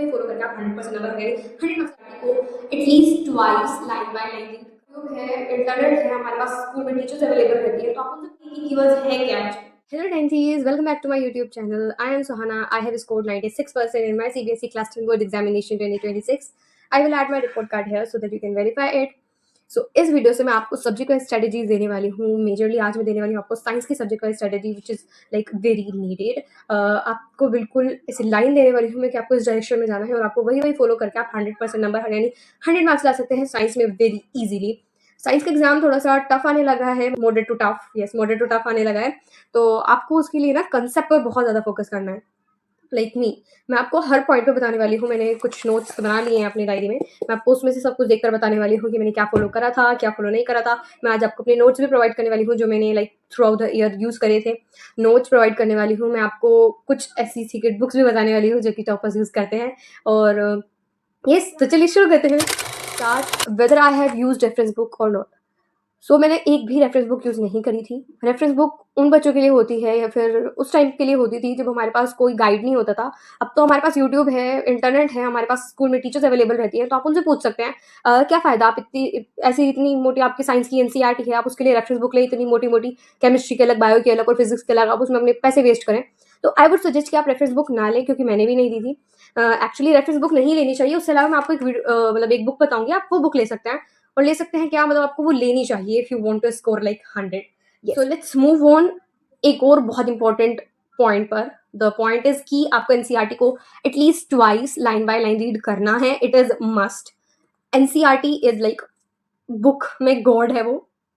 वही फॉलो करके आप 100% नंबर हंड्रेड 100% को at least twice line by line YouTube है, इंटरनेट है, हमारे पास स्कूल में टीचर्स अवेलेबल रहती है, तो आप उनसे कीवर्ड्स है क्या। Hello Tensies, welcome back to my YouTube channel. I am Sohana. I have scored 96% in my CBSE Class 10 Board Examination 2026. I will add my report card here so that you can verify it. So इस video से मैं आपको subject wise strategies देने वाली हूँ. Majorly आज मैं देने वाली हूँ आपको साइंस की subject wise strategy which is like very needed. आपको बिल्कुल ऐसी लाइन देने वाली हूँ मैं कि आपको इस डायरेक्शन में जाना है और आपको वही फॉलो करके आप 100% नंबर यानी 100 मार्क्स ला सकते हैं साइंस में वेरी इजीली. साइंस का एग्जाम थोड़ा सा टफ आने लगा है, moderate to tough, yes moderate to tough आने लगा है. तो आपको उसके लिए ना कंसेप्ट पर बहुत ज़्यादा फोकस करना है. लाइक मैं आपको हर पॉइंट पे बताने वाली हूँ. मैंने कुछ नोट्स बना लिए हैं अपनी डायरी में. मैं आपको उसमें से सब कुछ देखकर बताने वाली हूँ कि मैंने क्या फॉलो करा था, क्या फॉलो नहीं करा था. मैं आज आपको अपने नोट्स भी प्रोवाइड करने वाली हूँ जो मैंने like through out the year use करे थे. नोट्स प्रोवाइड करने वाली हूँ. मैं आपको कुछ ऐसी सीक्रेट बुक्स भी बताने वाली हूँ जो कि टॉपर्स यूज़ करते हैं. और यस, तो चलिए शुरू करते हैं. Start whether I have used reference book और नॉट. सो मैंने एक भी रेफरेंस बुक यूज़ नहीं करी थी. रेफरेंस बुक उन बच्चों के लिए होती है या फिर उस टाइम के लिए होती थी जब हमारे पास कोई गाइड नहीं होता था. अब तो हमारे पास यूट्यूब है, इंटरनेट है, हमारे पास स्कूल में टीचर्स अवेलेबल रहती है, तो आप उनसे पूछ सकते हैं क्या फ़ायदा. आप इतनी मोटी आपकी साइंस की एनसीईआरटी है, आप उसके लिए रेफरेंस बुक लें इतनी मोटी मोटी, केमिस्ट्री के अलग, बायो के अलग और फिजिक्स के अलग, आप उसमें अपने पैसे वेस्ट करें. तो आई वुड सजेस्ट कि आप रेफरेंस बुक ना लें, क्योंकि मैंने भी नहीं दी थी. एक्चुअली रेफरेंस बुक नहीं लेनी चाहिए. उससे अलावा मैं आपको मतलब एक बुक बताऊंगी, आप वो बुक ले सकते हैं. और ले सकते हैं क्या, मतलब आपको वो लेनी चाहिए if you want to score like 100. So let's move on एक और बहुत इंपॉर्टेंट पॉइंट पर. द पॉइंट इज कि आपको एनसीईआरटी को at least twice line by line read करना है. It is must. NCERT is like book में गॉड है वो.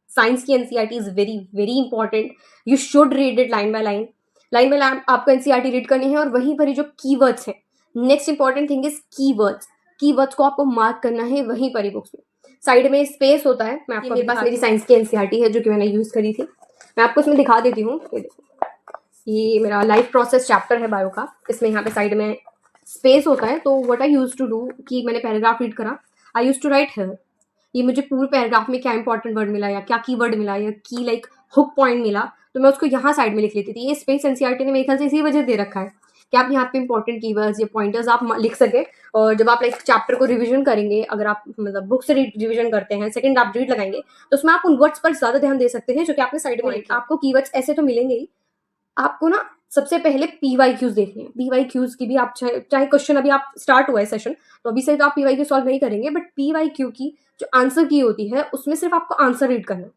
साइंस की NCERT is very very important. You should read it line by line. Line by line आपको NCERT read करनी है और वहीं पर ही जो कीवर्ड्स हैं. Next important thing is keywords. Keywords को आपको मार्क करना है वहीं पर ही बुक्स में. साइड में स्पेस होता है. मैं आपको मेरे पास मेरी साइंस की एनसीईआरटी है जो कि मैंने यूज़ करी थी. मैं आपको इसमें दिखा देती हूँ. ये देखो, ये मेरा लाइफ प्रोसेस चैप्टर है बायो का. इसमें यहाँ पे साइड में स्पेस होता है. तो what I use to do कि मैंने पैराग्राफ रीड करा, I use to write here. ये मुझे पूरे पैराग्राफ में क्या इंपॉर्टेंट वर्ड मिला या क्या कीवर्ड मिला या की लाइक हुक पॉइंट मिला, तो मैं उसको यहाँ साइड में लिख लेती थी. ये स्पेस एनसीईआरटी ने मेरे ख्याल से इसी वजह दे रखा है कि आप यहाँ पे इंपॉर्टेंट कीवर्ड्स या पॉइंटर्स आप लिख सके. और जब आप लाइक चैप्टर को रिवीजन करेंगे, अगर आप मतलब बुक से रिवीजन करते हैं, सेकंड आप रीड लगाएंगे, तो उसमें आप उन वर्ड्स पर ज्यादा ध्यान दे सकते हैं जो कि आपने साइड में लिखे. आपको कीवर्ड्स ऐसे तो मिलेंगे ही. आपको ना सबसे पहले पीवाईक्यूज देखने हैं. पीवाईक्यूज की भी आप चाहे क्वेश्चन अभी आप स्टार्ट हुआ है सेशन, तो अभी से तो आप पीवाईक्यू सॉल्व नहीं करेंगे, बट पीवाईक्यू की जो आंसर की होती है उसमें सिर्फ आपको आंसर रीड करना है.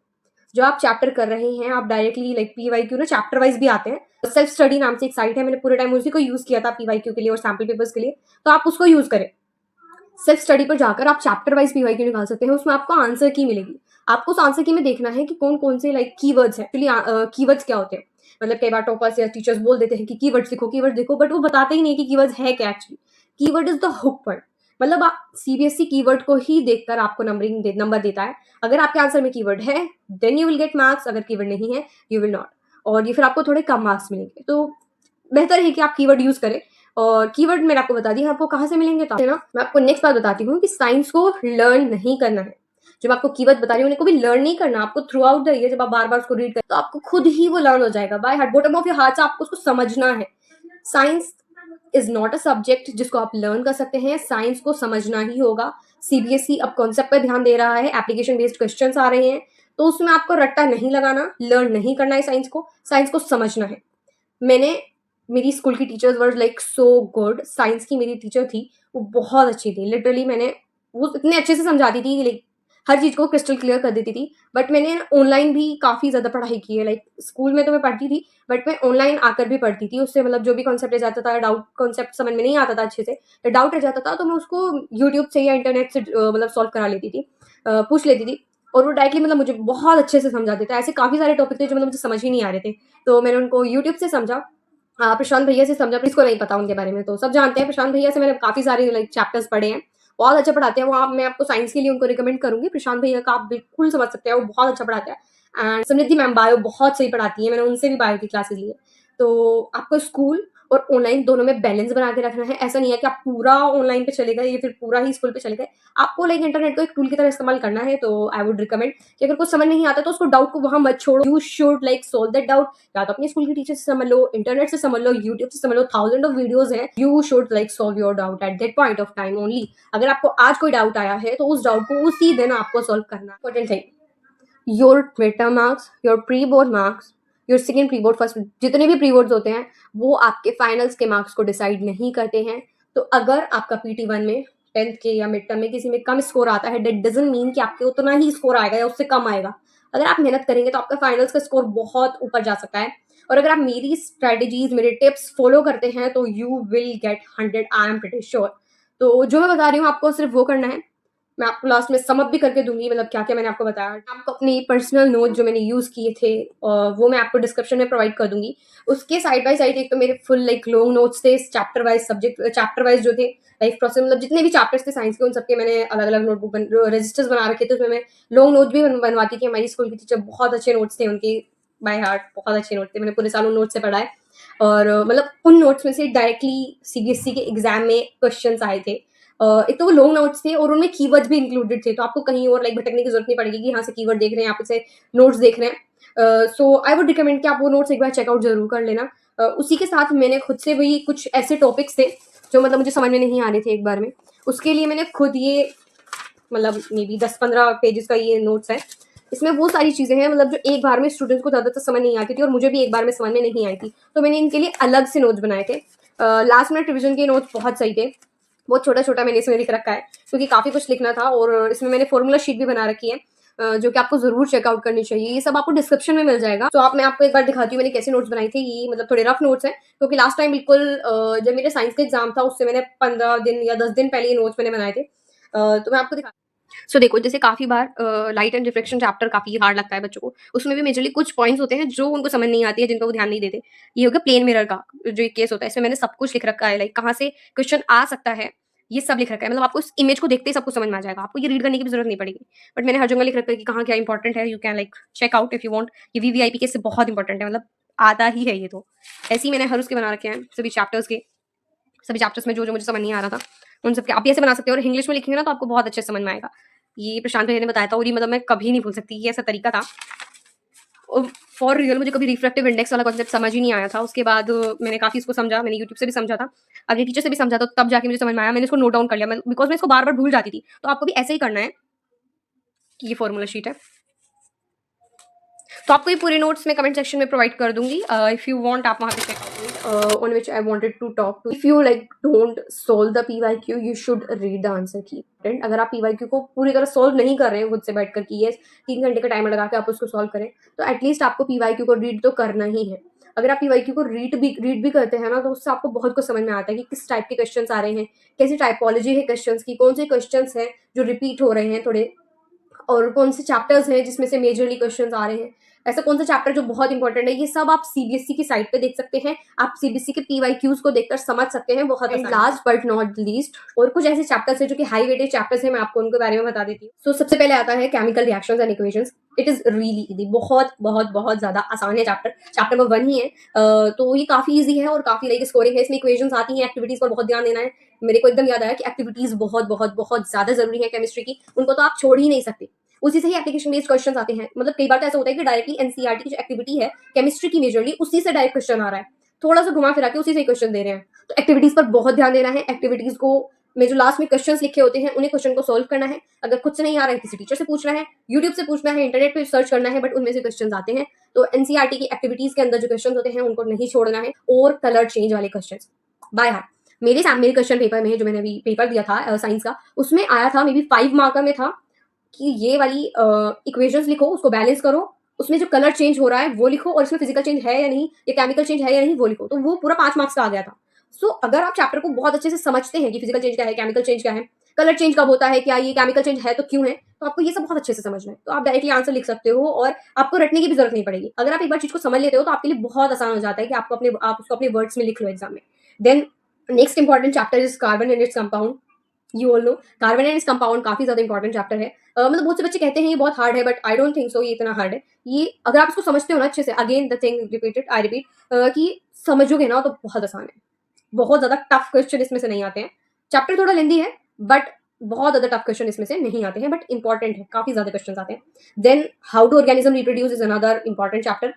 जो आप चैप्टर कर रहे हैं आप डायरेक्टली लाइक पीवाईक्यू ना चैप्टर वाइज भी आते हैं. सेल्फ स्टडी नाम से एक साइट है, मैंने पूरे टाइम उसी को यूज किया था पीवाईक्यू के लिए और सैम्पल पेपर्स के लिए, तो आप उसको यूज करें. सेल्फ स्टडी पर जाकर आप चैप्टर वाइज पीवाईक्यू निकाल सकते हैं. उसमें आपको आंसर की मिलेगी. आपको उस आंसर की में देखना है कि कौन कौन से लाइक कीवर्ड्स हैं. एक्चुअली कीवर्ड्स क्या होते हैं, मतलब कई बार टॉपर्स या टीचर्स बोल देते हैं कि कीवर्ड्स लिखो, कीवर्ड देखो, बट वो बताते ही नहीं कि कीवर्ड्स है क्या. Actually keyword is the hook point. मतलब आप सीबीएसई कीवर्ड को ही देखकर आपको नंबर देता है. अगर आपके आंसर में कीवर्ड है then you will get marks. अगर कीवर्ड नहीं है यू विल नॉट. और ये फिर आपको थोड़े कम मार्क्स मिलेंगे. तो बेहतर है कि आप कीवर्ड यूज करें. और कीवर्ड मैंने आपको बता दिया, आपको कहाँ से मिलेंगे. तो ना मैं आपको नेक्स्ट बात बताती हूँ कि साइंस को लर्न नहीं करना है. जब आपको कीवर्ड बता रही हूँ उनको भी लर्न नहीं करना. आपको थ्रू आउट द ईयर जब आप बार बार उसको रीड करें तो आपको खुद ही वो लर्न हो जाएगा. By heart, bottom of your heart से आपको उसको समझना है. Science is not a subject जिसको आप लर्न कर सकते हैं. साइंस को समझना ही होगा. सीबीएसई अब कॉन्सेप्ट पर ध्यान दे रहा है. एप्लीकेशन बेस्ड क्वेश्चंस आ रहे हैं, तो उसमें आपको रट्टा नहीं लगाना, लर्न नहीं करना है. साइंस को समझना है. मेरी स्कूल की teachers were like so good. Science की मेरी टीचर थी, वो बहुत अच्छी थी. लिटरली वो इतने अच्छे से समझाती थी, लाइक हर चीज़ को क्रिस्टल क्लियर कर देती थी. बट मैंने ऑनलाइन भी काफ़ी ज़्यादा पढ़ाई की है. लाइक स्कूल में तो मैं पढ़ती थी, बट मैं ऑनलाइन आकर भी पढ़ती थी. उससे मतलब जो भी कॉन्सेप्ट रह जाता था, डाउट कॉन्सेप्ट समझ में नहीं आता था अच्छे से, डाउट रह जाता था, तो मैं उसको यूट्यूब से या इंटरनेट से मतलब सॉल्व करा लेती थी, पूछ लेती थी. और वो डायरेक्टली मतलब मुझे बहुत अच्छे से समझा देता. ऐसे काफ़ी सारे टॉपिक थे जो मतलब मुझे समझ ही नहीं आ रहे थे, तो मैंने उनको यूट्यूब से समझा. प्रशांत भैया से समझा. इसको नहीं पता उनके बारे में, तो सब जानते हैं. प्रशांत भैया से मैंने काफ़ी सारे लाइक चैप्टर्स पढ़े हैं. बहुत अच्छा पढ़ाते हैं वो. मैं आपको साइंस के लिए उनको रिकमेंड करूंगी. प्रशांत भैया का आप बिल्कुल समझ सकते हैं, वो बहुत अच्छा पढ़ाते हैं. एंड समृद्धि मैम बायो बहुत सही पढ़ाती है. मैंने उनसे भी बायो की क्लासेस ली है. तो आपको स्कूल और ऑनलाइन, दोनों में बैलेंस बना के रखना है। ऐसा नहीं है कि आप पूरा ऑनलाइन पे चले गए या फिर पूरा ही स्कूल पे चले गए। आपको लाइक इंटरनेट को एक टूल की तरह इस्तेमाल करना है। तो आई वुड रिकमेंड कि अगर कुछ समझ नहीं आता तो उसको डाउट को वहां मत छोड़ो। You should like solve that doubt. या तो अपने स्कूल के टीचर से समझ लो, इंटरनेट से समझ लो, यूट्यूब से समझ लो, थाउजेंड ऑफ वीडियोज हैं। You should like solve your doubt at that point of time only. अगर आपको आज कोई डाउट आया है तो उस डाउट को उसी दिन आपको सॉल्व करना है। Important thing, your midterm marks, your pre board marks, your second pre board, first, जितने भी प्री बोर्ड्स होते हैं वो आपके फाइनल्स के मार्क्स को डिसाइड नहीं करते हैं। तो अगर आपका PT1 में 10th के या मिड टर्म में किसी में कम स्कोर आता है, दैट डजंट मीन कि आपके उतना ही स्कोर आएगा या उससे कम आएगा। अगर आप मेहनत करेंगे तो आपका फाइनल्स का स्कोर बहुत ऊपर जा सकता है। और अगर आप मेरी स्ट्रेटेजीज, मेरे टिप्स फॉलो करते हैं तो you will gate 100, I am pretty sure. तो जो मैं बता रही हूँ आपको सिर्फ वो करना है। मैं आपको लास्ट में समअप भी करके दूंगी, मतलब क्या क्या मैंने आपको बताया। आपको अपनी पर्सनल नोट जो मैंने यूज़ किए थे वो मैं आपको डिस्क्रिप्शन में प्रोवाइड कर दूंगी। उसके साइड बाय साइड एक तो मेरे फुल लाइक लॉन्ग नोट्स थे, chapter wise subject, chapter wise जो थे लाइफ प्रोसेस, मतलब जितने भी चैप्टर्स थे साइंस के उन सबके मैंने अलग अलग नोटबुक रजिस्टर्स बना रखे थे। उसमें मैं लॉन्ग नोट भी बनवाती थी। हमारी स्कूल की टीचर, बहुत अच्छे नोट्स थे उनके, बाय हार्ट बहुत अच्छे नोट थे। मैंने पूरे साल उन नोट से पढ़ा है। और मतलब उन नोट्स में से डायरेक्टली CBSE के एग्जाम में क्वेश्चंस आए थे। एक तो वो लॉन्ग नोट्स थे और उनमें कीवर्ड्स भी इंक्लूडेड थे। तो आपको कहीं और लाइक भटकने की जरूरत नहीं पड़ेगी कि यहाँ से कीवर्ड देख रहे हैं, यहाँ से नोट्स देख रहे हैं। सो आई वुड रिकमेंड कि आप वो नोट्स एक बार चेकआउट जरूर कर लेना। उसी के साथ मैंने खुद से वही कुछ ऐसे टॉपिक्स थे जो मतलब मुझे समझ में नहीं आ रहे थे एक बार में, उसके लिए मैंने खुद ये मतलब मे बी 10-15 पेजेस का ये नोट्स है। इसमें वो सारी चीज़ें हैं मतलब जो एक बार में स्टूडेंट्स को ज़्यादातर समझ नहीं आती थी और मुझे भी एक बार में समझ में नहीं आई थी। तो मैंने इनके लिए अलग से नोट्स बनाए थे। लास्ट मिनट रिविजन के नोट्स बहुत सही थे। बहुत छोटा छोटा मैंने इसमें लिख रखा है क्योंकि काफ़ी कुछ लिखना था। और इसमें मैंने फॉर्मूला शीट भी बना रखी है जो कि आपको जरूर चेकआउट करनी चाहिए। ये सब आपको डिस्क्रिप्शन में मिल जाएगा। तो मैं आपको एक बार दिखाती हूँ मैंने कैसे नोट्स बनाई थी। ये मतलब थोड़े रफ नोट्स हैं क्योंकि लास्ट टाइम बिल्कुल जब मेरे साइंस का एग्जाम था उससे मैंने 15 दिन या 10 दिन पहले ये नोट्स मैंने बनाए थे। तो मैं आपको दिखा। सो देखो, जैसे काफ़ी बार लाइट एंड रिफ्लेक्शन चैप्टर काफ़ी हार्ड लगता है बच्चों को। उसमें भी मेजरली कुछ पॉइंट्स होते हैं जो उनको समझ नहीं आती है, जिनको वो ध्यान नहीं देते। ये हो गया प्लेन मिरर का जो एक केस होता है। इसमें मैंने सब कुछ लिख रखा है, लाइक कहाँ से क्वेश्चन आ सकता है ये सब लिख रखा है। मतलब आपको इस इमेज को देखते ही सब कुछ समझ में आ जाएगा, आपको ये रीड करने की भी जरूरत नहीं पड़ेगी। बट मैंने हर जगह लिख रखा है कि कहाँ क्या इंपॉर्टेंट है। You can like check out if you want. ये VVIP के से बहुत इंपॉर्टेंट है, मतलब आता ही है ये। तो ऐसे ही मैंने हर उसके बना रखे हैं सभी चैप्टर्स के। सभी चैप्टर्स में जो जो मुझे समझ नहीं आ रहा था उन सबके आप ऐसे बना सकते हो। और इंग्लिश में लिखेंगे ना तो आपको बहुत अच्छे से समझ में आएगा। ये प्रशांत भैया ने बताया था और ये मतलब मैं कभी नहीं भूल सकती, ये ऐसा तरीका था। फॉर रियल मुझे कभी रिफ्रैक्टिव इंडेक्स वाला कॉन्सेप्ट समझ ही नहीं आया था। उसके बाद मैंने काफ़ी इसको समझा, मैंने यूट्यूब से भी समझा था, आगे टीचर से भी समझा था, तब जाके मुझे समझ में आया। मैंने इसको नोट डाउन कर लिया बिकॉज मैं इसको बार बार भूल जाती थी। तो आपको भी ऐसे ही करना है कि ये फॉर्मूला शीट है। तो आपको ये पूरे नोट्स मैं कमेंट सेक्शन में प्रोवाइड कर दूंगी। इफ यू वांट आप वहाँ पे check on which I wanted to talk to. If you like don't solve the PYQ you should read the answer key. अगर आप PYQ को पूरी तरह सोल्व नहीं कर रहे हैं खुद से बैठ कर कि ये 3 घंटे का टाइमर लगा के आप उसको सोल्व करें, तो एटलीस्ट आपको PYQ को रीड तो करना ही है। अगर आप PYQ को रीड भी करते हैं ना तो उससे आपको बहुत कुछ समझ में आता है कि किस टाइप के क्वेश्चंस आ रहे हैं, कैसी टाइपोलॉजी है क्वेश्चंस की, कौन से क्वेश्चंस हैं जो रिपीट हो रहे हैं थोड़े, और कौन से चैप्टर्स हैं जिसमें से मेजरली क्वेश्चंस आ रहे हैं, ऐसा कौन सा चैप्टर जो बहुत इंपॉर्टेंट है। ये सब आप CBSE की साइट पे देख सकते हैं। आप CBSE के PYQs को देखकर समझ सकते हैं बहुत। लास्ट बट नॉट लीस्ट और कुछ ऐसे चैप्टर्स हैं जो कि हाई वेटेज चैप्टर्स हैं, मैं आपको उनके बारे में बता देती हूँ। सो सबसे पहले आता है chemical reactions and equations. It is really easy, बहुत बहुत बहुत ज्यादा आसान है चैप्टर नंबर 1 ही है। तो ये काफी इजी है और काफी लाइक स्कोरिंग है। इसमें इक्वेशंस आती हैं, एक्टिविटीज पर बहुत ध्यान देना है। मेरे को एकदम याद आया कि एक्टिविटीज बहुत बहुत बहुत ज्यादा जरूरी है केमिस्ट्री की, उनको तो आप छोड़ ही नहीं सकते। उसी से ही एप्लीकेशन बेस्ड क्वेश्चंस आते हैं। मतलब कई बार तो ऐसा होता है कि डायरेक्टली NCERT की जो एक्टिविटी है केमिस्ट्री की मेजरली उसी से डायरेक्ट क्वेश्चन आ रहा है, थोड़ा सा घुमा फिरा के उसी से क्वेश्चन दे रहे हैं। तो एक्टिविटीज पर बहुत ध्यान देना है। एक्टिविटीज को में जो लास्ट में क्वेश्चंस लिखे होते हैं उन्हें क्वेश्चन को सोल्व करना है। अगर खुद से नहीं आ रहा है किसी टीचर से पूछना है, यूट्यूब से पूछना है, इंटरनेट पे सर्च करना है, बट उनमें से क्वेश्चन आते हैं। तो NCERT की एक्टिविटीज के अंदर जो क्वेश्चन होते हैं उनको नहीं छोड़ना है। और कलर चेंज वाले क्वेश्चन बाय हार्ट। मेरे क्वेश्चन पेपर में जो मैंने अभी पेपर दिया था साइंस का, उसमें आया था मे बी 5 मार्कर में था कि ये वाली इक्वेशंस लिखो, उसको बैलेंस करो, उसमें जो कलर चेंज हो रहा है वो लिखो, और इसमें फिजिकल चेंज है या नहीं, ये केमिकल चेंज है या नहीं वो लिखो। तो वो पूरा 5 मार्क्स का आ गया था। सो अगर आप चैप्टर को बहुत अच्छे से समझते हैं कि फिजिकल चेंज क्या है, केमिकल चेंज क्या है, कलर चेंज कब होता है, क्या ये केमिकल चेंज है तो क्यों है, तो आपको ये सब बहुत अच्छे से समझना है। तो आप डायरेक्टली आंसर लिख सकते हो और आपको रटने की भी जरूरत नहीं पड़ेगी। अगर आप एक बार चीज को समझ लेते हो तो आपके लिए बहुत आसान हो जाता है कि आप उसको अपने वर्ड्स में लिख लो एग्जाम में। Then next important chapter is carbon and its compound. You all know carbon and its compound काफी ज्यादा इंपॉर्टेंट चैप्टर है। मतलब बहुत से बच्चे कहते हैं ये बहुत हार्ड है, but I don't think so ये इतना हार्ड है। ये अगर आप इसको समझते हो ना अच्छे से, again the thing repeated I repeat, कि समझोगे ना तो बहुत आसान है, बहुत ज़्यादा टफ क्वेश्चन इसमें से नहीं आते हैं। चैप्टर थोड़ा लेंदी है बट बहुत ज़्यादा टफ क्वेश्चन इसमें से नहीं आते हैं, बट इंपॉर्टेंट है, काफ़ी ज़्यादा क्वेश्चन आते हैं। Then how to organism reproduce is another important chapter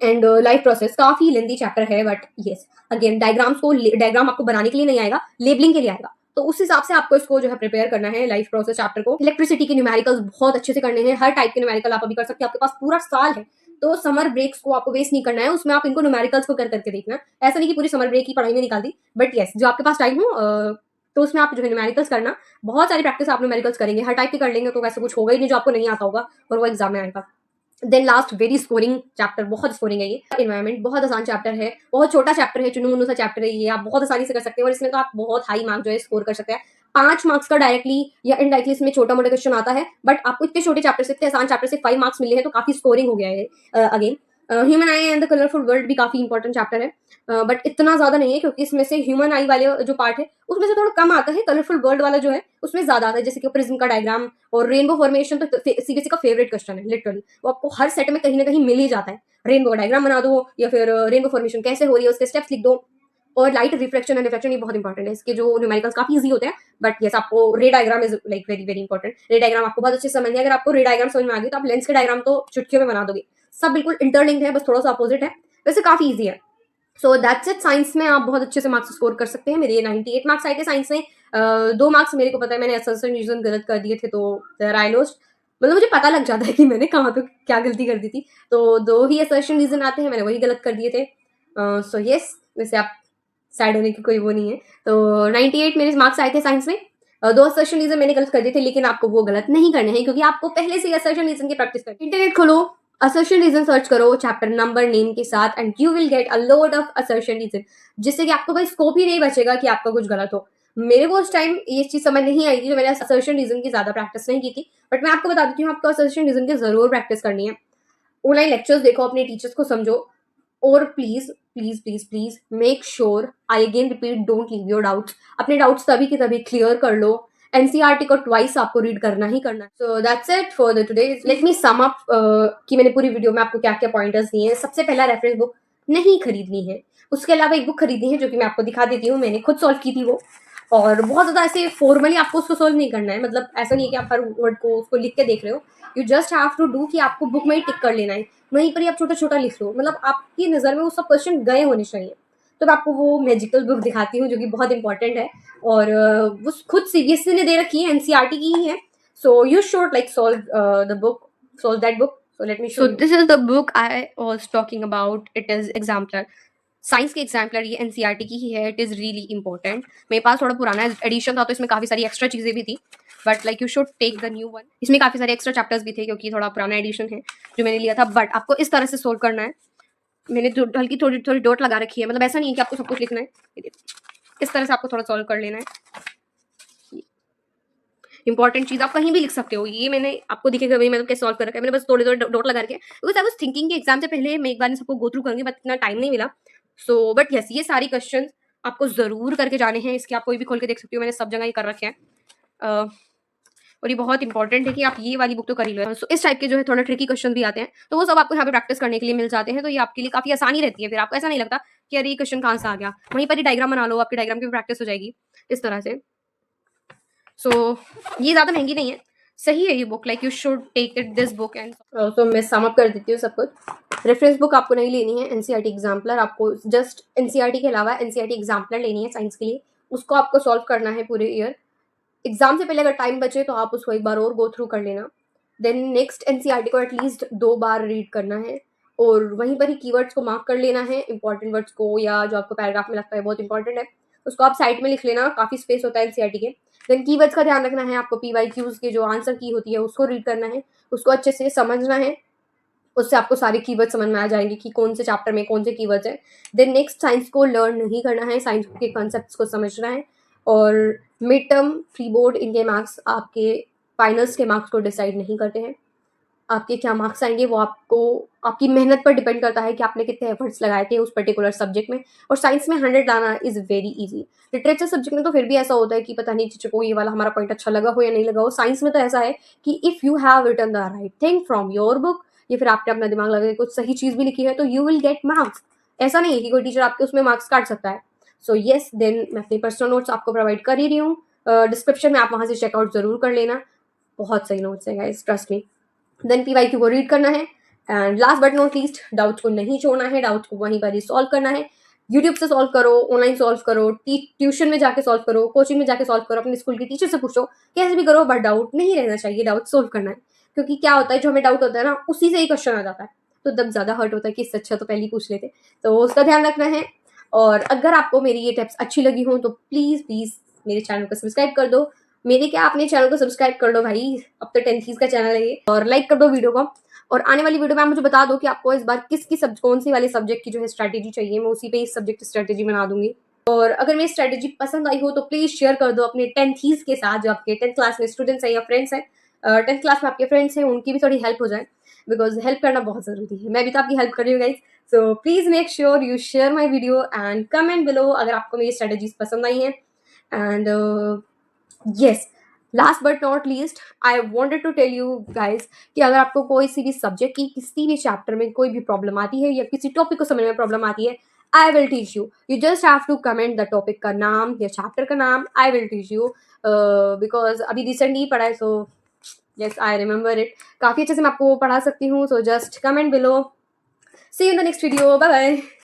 and life process काफ़ी लेंदी चैप्टर है, बट येस अगेन डायग्राम आपको बनाने के लिए नहीं आएगा, लेबलिंग के लिए आएगा। तो उस हिसाब से आपको इसको जो है प्रिपेयर करना है लाइफ प्रोसेस चैप्टर को। इलेक्ट्रिसिटी के न्यूमेरिकल्स बहुत अच्छे से करने हैं, हर टाइप के न्यूमेरिकल आप अभी कर सकते हैं, आपके पास पूरा साल है, तो समर ब्रेक्स को आपको वेस्ट नहीं करना है, उसमें आप इनको न्यूमेरिकल्स को कर करके देखना। ऐसा नहीं कि पूरी समर ब्रेक की पढ़ाई में निकाल दी, बट येस जो आपके पास टाइम हो तो उसमें आप जो है न्यूमेरिकल्स करना, बहुत सारी प्रैक्टिस आप न्यूमेरिकल्स करेंगे, हर टाइप के कर लेंगे तो वैसे कुछ होगा ही नहीं जो आपको नहीं आता होगा और वो एग्जाम में आएगा। Then last very scoring chapter, बहुत स्कोरिंग है ये, एनवायरमेंट बहुत आसान चैप्टर है, बहुत छोटा चैप्टर है, चुनु मुनु सा चैप्टर है ये, आप बहुत आसानी से कर सकते हैं और इसमें तो आप बहुत हाई मार्क्स जो है स्कोर कर सकते हैं। 5 मार्क्स का डायरेक्टली या इनडायरेक्टली इसमें छोटा मोटा क्वेश्चन आता है, बट आपको इतने छोटे चैप्टर से, इतने आसान चैप्टर से 5 मार्क्स मिले हैं तो काफी स्कोरिंग हो गया है। Again human I and the colourful world भी काफी इंपॉर्टेंट चैप्टर है, बट इतना ज्यादा नहीं है क्योंकि इसमें से ह्यूमन आई वाले जो पार्ट है उसमें से थोड़ा कम आता है, कलरफुल वर्ल्ड वाला जो है उसमें ज्यादा आता है, जैसे कि प्रिज्म का डायग्राम और रेनबो फॉर्मेशन तो सीबीएसई का फेवरेट क्वेश्चन है लिटरली, वो आपको हर सेट में कहीं ना कहीं मिल ही जाता है। रेनबो डायग्राम बना दो या फिर रेनबो फॉर्मेशन कैसे हो रही है उसके स्टेप्स लिख दो, और लाइट रिफ्लेक्शन एंड रिफ्लेक्शन ये बहुत इंपॉर्टेंट है, इसके जो न्यूमेरिकल्स काफी इजी होते हैं, बट यस आपको रे diagram is like very very important. रे डायग्राम आपको बहुत अच्छे से समझनी है, अगर आपको रे डायग्राम समझ में आ गई तो आप लेंस के डायग्राम तो चुटकियों में बना दोगे, सब बिल्कुल इंटरलिंक्ड है, बस थोड़ा सा अपोजिट है, वैसे काफी ईजी है। सो दैट्स इट, साइंस में आप बहुत अच्छे से मार्क्स स्कोर कर सकते हैं। मेरे 98 मार्क्स आए थे साइंस में, 2 मार्क्स मेरे को पता है मैंने असर्शन रीजन गलत कर दिए थे, तो आई लॉस्ट, मतलब मुझे पता लग जाता है कि मैंने कहाँ पे क्या गलती कर दी थी, तो 2 ही असर्शन रीजन आते हैं, मैंने वही गलत कर दिए थे। सो यस वैसे आप सैड होने की कोई वो नहीं है। तो 98 मेरे मार्क्स आए थे साइंस में, 2 असर्शन रीजन मैंने गलत कर दिए थे, लेकिन आपको वो गलत नहीं करने हैं क्योंकि आपको पहले से असर्शन रीजन की प्रैक्टिस करनी है। इंटरनेट खोलो, असर्शन रीजन सर्च करो चैप्टर नंबर नेम के साथ and you will get a load of assertion reason, जिससे कि आपको भाई स्कोप ही नहीं बचेगा कि आपका कुछ गलत हो। मेरे को उस टाइम ये चीज समझ नहीं आई थी तो मैंने असर्शन रीजन की ज्यादा प्रैक्टिस नहीं की थी, बट मैं आपको बता देती हूँ आपको असर्शन रीजन की जरूर प्रैक्टिस करनी है। ऑनलाइन लेक्चर्स देखो, अपने टीचर्स को समझो, और please please please please make sure, I again repeat, don't leave your doubts, अपने डाउट्स तभी के तभी क्लियर कर लो। एनसीईआरटी को ट्वाइस आपको रीड करना ही करना है। So that's it for the today. Let me sum up कि मैंने पूरी वीडियो में आपको क्या क्या पॉइंटर्स दिए हैं। सबसे पहला, रेफरेंस बुक नहीं खरीदनी है, उसके अलावा एक बुक खरीदनी है जो कि मैं आपको दिखा देती हूँ, मैंने खुद सॉल्व की थी वो, और बहुत ज्यादा ऐसे फॉर्मली आपको उसको सॉल्व नहीं करना है, मतलब ऐसा नहीं है कि आप हर वर्ड को उसको लिख के देख रहे हो, you just have to do कि आपको बुक में ही टिक कर लेना है, वहीं पर ही आप छोटा छोटा लिख लो, मतलब आपकी नज़र में वो सब क्वेश्चन गए होने चाहिए। तो मैं आपको वो मैजिकल बुक दिखाती हूँ जो कि बहुत इंपॉर्टेंट है, और वो खुद सीबीएसई ने दे रखी है, एनसीईआरटी की ही है, so you should like solve the book, solve that book. So let me show you. So this is the book I was talking about. It is Exemplar. Science के एग्जाम्पलर ये NCERT की ही है, it is really important. मेरे पास थोड़ा पुराना addition था तो इसमें काफ़ी सारी एक्स्ट्रा चीज़ें भी थी, but like you should take the new one. इसमें काफ़ी सारे एक्स्ट्रा चैप्टर्स भी थे क्योंकि थोड़ा पुराना एडिशन है जो मैंने लिया था, बट आपको इस तरह से सोल्व करना है। मैंने हल्की थोड़ी थोड़ी डॉट लगा रखी है, मतलब ऐसा नहीं है कि आपको सब कुछ लिखना है, इस तरह से आपको थोड़ा सॉल्व कर लेना है। इंपॉर्टेंट चीज आप कहीं भी लिख सकते हो, ये मैंने आपको दिखेगा भाई मतलब कैसे सॉल्व कर रखा है, मैंने बस थोड़े थोड़े डॉट लगा रखे, बिकॉज आई वाज थिंकिंग कि एग्जाम से पहले मैं एक बार सबको गो थ्रू करूंगी, बट इतना टाइम नहीं मिला। सो बट यस, ये सारी क्वेश्चन आपको जरूर करके जाने हैं, इसके आप कोई भी खोल के देख सकते हो, मैंने सब जगह ये कर रखे हैं, और ये बहुत इंपॉर्टेंट है कि आप ये वाली बुक तो कर ही लो। सो इस टाइप के जो है थोड़ा ट्रिकी क्वेश्चन भी आते हैं, तो वो सब आपको यहाँ पे प्रैक्टिस करने के लिए मिल जाते हैं, तो ये आपके लिए काफी आसानी रहती है, फिर आपको ऐसा नहीं लगता कि अरे ये क्वेश्चन कहाँ से आ गया, वहीं पर ही डायग्राम बना लो, आपकी डायग्राम की प्रैक्टिस हो जाएगी इस तरह से। सो ये ज़्यादा महंगी नहीं है, सही है ये book, like you should take it this book. And तो मैं सम अप कर देती हूँ सब कुछ। रेफरेंस बुक आपको नहीं लेनी है, एनसीईआरटी एग्जाम्पलर, आपको जस्ट एनसीईआरटी के अलावा एनसीईआरटी एग्जाम्पलर लेनी है साइंस के लिए, उसको आपको सॉल्व करना है पूरे ईयर। एग्जाम से पहले अगर टाइम बचे तो आप उसको एक बार और गो थ्रू कर लेना। देन नेक्स्ट एनसीईआरटी को एटलीस्ट 2 बार रीड करना है, और वहीं पर ही कीवर्ड्स को मार्क कर लेना है, इंपॉर्टेंट वर्ड्स को, या जो आपको पैराग्राफ में लगता है बहुत इंपॉर्टेंट है उसको आप साइड में लिख लेना, काफ़ी स्पेस होता है एनसीईआरटी के। देन कीवर्ड्स का ध्यान रखना है, आपको पीवाईक्यूज के जो आंसर की होती है उसको रीड करना है, उसको अच्छे से समझना है, उससे आपको सारे कीवर्ड समझ में आ जाएंगे कि कौन से चैप्टर में कौन से कीवर्ड्स हैं। देन नेक्स्ट साइंस को लर्न नहीं करना है, साइंस के कॉन्सेप्ट्स को समझना है, और मिड टर्म, फ्री बोर्ड, इनके मार्क्स आपके फाइनल्स के मार्क्स को डिसाइड नहीं करते हैं। आपके क्या मार्क्स आएंगे वो आपको आपकी मेहनत पर डिपेंड करता है कि आपने कितने एफर्ट्स लगाए थे उस पर्टिकुलर सब्जेक्ट में, और साइंस में 100 लाना is very easy. Literature subject में तो फिर भी ऐसा होता है कि पता नहीं टीचर को ये वाला हमारा पॉइंट अच्छा लगा हो या नहीं लगा हो। साइंस में तो ऐसा है कि if you have written the right thing from your book, या फिर आपने अपना दिमाग लगा के कुछ सही चीज़ भी लिखी है, तो यू विल गेट मार्क्स। ऐसा नहीं है कि कोई टीचर आपके उसमें मार्क्स काट सकता है. सो येस, देन मैं अपने पर्सनल नोट्स आपको प्रोवाइड कर ही रही हूँ. डिस्क्रिप्शन में आप वहाँ से चेकआउट ज़रूर कर लेना. बहुत सही नोट्स है guys, trust me. Then PYQ को रीड करना है. And last but not least, doubts को नहीं छोड़ना है, डाउट्स को वहीं पर ही सॉल्व करना है. यूट्यूब से सॉल्व करो, ऑनलाइन सॉल्व करो, ट्यूशन में जाके सॉल्व करो, कोचिंग में जाके सॉल्व करो, अपने स्कूल की टीचर से पूछो, कैसे भी करो, बट डाउट नहीं रहना चाहिए, डाउट सॉल्व करना है. क्योंकि क्या होता है, जो हमें डाउट होता है ना, उसी से ही क्वेश्चन आ जाता है, तो तब ज़्यादा हर्ट होता है कि इससे अच्छा तो पहले ही पूछ लेते. तो उसका ध्यान रखना है. और अगर आपको मेरी ये टिप्स अच्छी लगी हो तो प्लीज़ प्लीज़ मेरे चैनल को सब्सक्राइब कर दो. मेरे क्या, अपने चैनल को सब्सक्राइब कर लो भाई, अब तो 10th का चैनल है ये. और लाइक कर दो वीडियो को. और आने वाली वीडियो में आप मुझे बता दो कि आपको इस बार कौन सी वाले सब्जेक्ट की जो है स्ट्रैटेजी चाहिए, मैं उसी पे इस सब्जेक्ट स्ट्रैटेजी बना दूंगी. और अगर मेरी स्ट्रैटेजी पसंद आई हो तो प्लीज़ शेयर कर दो अपने 10th के साथ, जो आपके 10th क्लास में स्टूडेंट्स हैं या फ्रेंड्स हैं. 10th क्लास में आपके फ्रेंड्स हैं, उनकी भी थोड़ी हेल्प हो जाए, बिकॉज हेल्प करना बहुत ज़रूरी है. मैं भी तो आपकी हेल्प कर रही हूँ guys. So please make sure you share my video and comment below अगर आपको मेरी स्ट्रैटेजीज पसंद आई हैं. And yes, last but not least, I wanted to tell you guys कि अगर आपको कोई सी भी सब्जेक्ट की किसी भी चैप्टर में कोई भी प्रॉब्लम आती है या किसी टॉपिक को समझने में प्रॉब्लम आती है, I will teach you. You just have to comment the topic का नाम या चैप्टर का नाम, I will teach you. Because अभी रिसेंटली पढ़ा है, सो yes, I remember it. काफ़ी अच्छे से मैं आपको पढ़ा सकती हूँ. So just comment below. See you in the next video. Bye bye.